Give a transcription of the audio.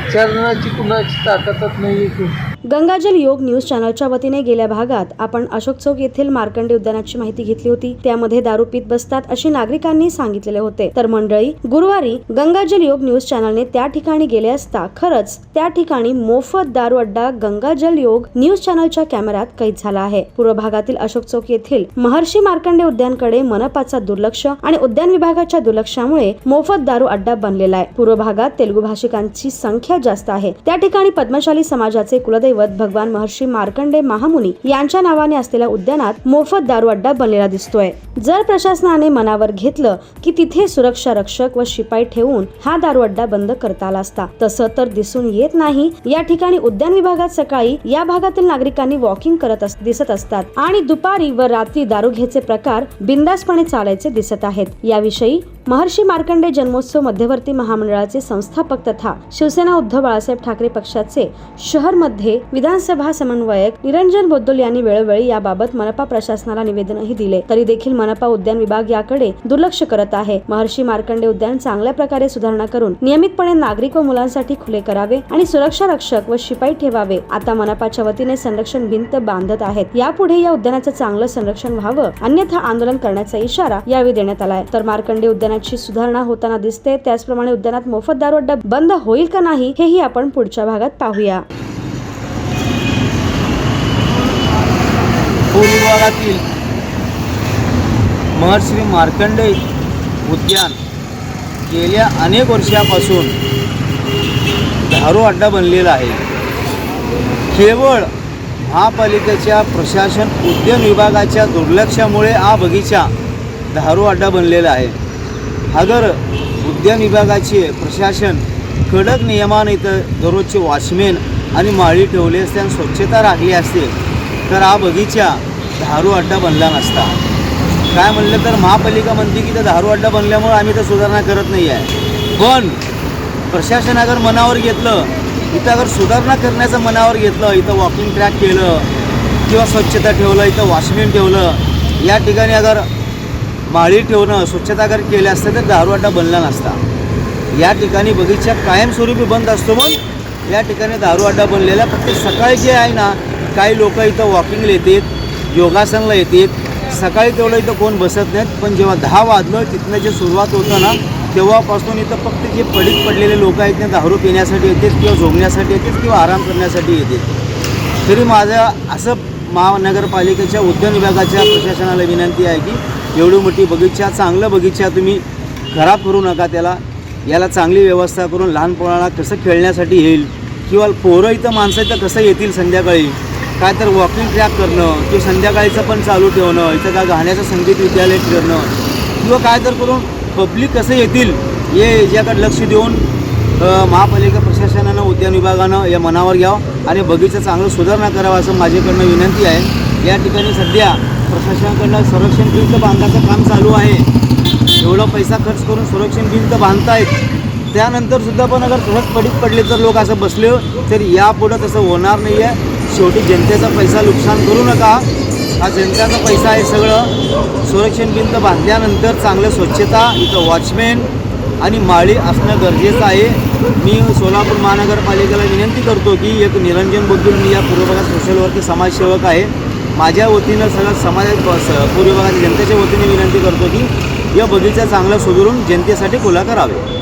विचारण्याची कुणाची ताकदच नाही की. गंगाजल योग न्यूज चॅनलच्या वतीने गेल्या भागात आपण अशोक चौक येथील मार्कंडे उद्यानाची माहिती घेतली होती. त्यामध्ये दारू पीत बसतात अशी नागरिकांनी सांगितलेले होते. तर मंडळी, गुरुवारी गंगाजल योग न्यूज चॅनलने त्या ठिकाणी गेले असता खरंच त्या ठिकाणी मोफत दारू अड्डा गंगाजल योग न्यूज चॅनलच्या कॅमेऱ्यात कैद झाला आहे. पूर्व भागातील अशोक चौक येथील महर्षी मार्कंडे उद्यानकडे मनपाचा दुर्लक्ष आणि उद्यान विभागाच्या दुर्लक्षामुळे मोफत दारू अड्डा बनलेला आहे. पूर्व भागात तेलुगू भाषिकांची संख्या जास्त आहे. त्या ठिकाणी पद्मशाली समाजाचे कुलदैवत भगवान महर्षी मार्कंडे महामुनी यांच्या नावाने असलेल्या उद्यानात मोफत दारू अड्डा बनलेला दिसतोय. जर प्रशासनाने मनावर घेतलं की तिथे सुरक्षा रक्षक व शिपाई ठेवून हा दारू अड्डा बंद करता आला असता, तसं तर दिसून येत नाही. या ठिकाणी उद्यान विभागात सकाळी या भागातील नागरिकांनी वॉकिंग करत दिसत असतात आणि दुपारी व रात्री दारू घ्यायचे प्रकार बिंदासपणे चालायचे दिसत आहेत. याविषयी महर्षी मार्कंडे जन्मोत्सव मध्यवर्ती महामंडळाचे संस्थापक तथा शिवसेना उद्धव बाळासाहेब ठाकरे पक्षाचे शहर मध्ये विधानसभा समन्वयक निरंजन बोद्दोल यांनी वेळोवेळी याबाबत मनपा प्रशासनाला निवेदनही दिले, तरी देखील मनपा उद्यान विभाग याकडे दुर्लक्ष करत आहे. महर्षी मार्कंडे उद्यान चांगल्या प्रकारे सुधारणा करून नियमितपणे नागरिक व मुलांसाठी खुले करावे आणि सुरक्षा रक्षक व शिपाई ठेवावे. आता मनपाच्या वतीने संरक्षण भिंत बांधत आहेत. यापुढे या उद्यानाचं चांगलं संरक्षण व्हावं, अन्यथा आंदोलन करण्याचा इशारा यावेळी देण्यात आलाय. तर मार्कंडे उद्यानाची सुधारणा होताना दिसते. त्याचप्रमाणे उद्यानात मोफत दारू अड्डा बंद होईल का नाही हेही आपण पुढच्या भागात पाहूया. पूर्व भागातील महर्षी मार्कंडे उद्यान गेल्या अनेक वर्षापासून दारू अड्डा बनलेला आहे. केवळ महापालिकेच्या प्रशासन उद्यान विभागाच्या दुर्लक्षामुळे हा बगीचा दारू अड्डा बनलेला आहे. अगर उद्यान विभागाचे प्रशासन कडक नियमाने इथं दररोजचे वॉचमॅन आणि माळी ठेवले असते आणि स्वच्छता राखली असते तर हा बगीचा दारू अड्डा बनला नसता. काय म्हणलं तर महापालिका म्हणते की तर दारू अड्डा बनल्यामुळे आम्ही तर सुधारणा करत नाही आहे. पण प्रशासन अगर मनावर घेतलं, इथं अगर सुधारणा करण्याचं मनावर घेतलं, इथं वॉकिंग ट्रॅक केलं किंवा स्वच्छता ठेवलं, इथं वॉचमॅन ठेवलं, या ठिकाणी अगर माळी ठेवणं, स्वच्छता अगर केलं असतं तर दारू अड्डा बनला नसता. या ठिकाणी बगीचा कायमस्वरूपी बंद असतो, पण या ठिकाणी दारू अड्डा बनलेला. फक्त सकाळी जे आहे ना, काही लोक इथं वॉकिंगला येतात, योगासनला येतात. सकाळी तेवढं इथं कोण बसत नाहीत, पण जेव्हा 10 वाजलं तिथनं जे सुरुवात होतं ना, तेव्हापासून इथं फक्त जे पडलेले लोक आहेत ते दारू पिण्यासाठी येतात किंवा झोपण्यासाठी येतात किंवा आराम करण्यासाठी येतात. तरी माझं असं महानगरपालिकेच्या उद्यान विभागाच्या प्रशासनाला विनंती आहे की एवढी मोठी बगीचा, चांगलं बगीचा तुम्ही खराब करू नका. याला चांगली व्यवस्था करून लहान पोरांना कसं खेळण्यासाठी येईल किंवा पोरं इथं माणसं इथं कसं येतील संध्याकाळी, काय तर वॉकिंग ट्रॅक करणं किंवा संध्याकाळीचं पण चालू ठेवणं, इथं काय गाण्याचं संगीत विद्यालय ठेवणं किंवा काय तर करून पब्लिक कसं येतील याच्याकडे लक्ष देऊन महापालिका प्रशासनानं उद्यान विभागानं या मनावर घ्यावं आणि बगीचा चांगलं सुधारणा करावं असं माझ्याकडनं विनंती आहे. या ठिकाणी सध्या प्रशासनाकडनं संरक्षण भिंत बांधण्याचं काम चालू आहे. एवढा पैसा खर्च करून संरक्षण भिंत बांधतायत, त्यानंतरसुद्धा पण अगर खरंच पडले तर लोक असं बसले तर यापुढं तसं होणार नाही आहे. शेवटी जनतेचा पैसा नुकसान करू नका. हा जनतेचा पैसा आहे सगळं. संरक्षण भिंत बांधल्यानंतर चांगलं स्वच्छता, इथं वॉचमॅन आणि माळी असणं गरजेचं आहे. मी सोलापूर महानगरपालिकेला विनंती करतो की एक निरंजन बोद्दोल, मी या पूर्व भागात सोशल वर्क समाजसेवक आहे. माझ्या वतीनं सगळं पूर्व भागातील जनतेच्या वतीने विनंती करतो की या बगीचा चांगला सुधारून जनतेसाठी खुला करावे.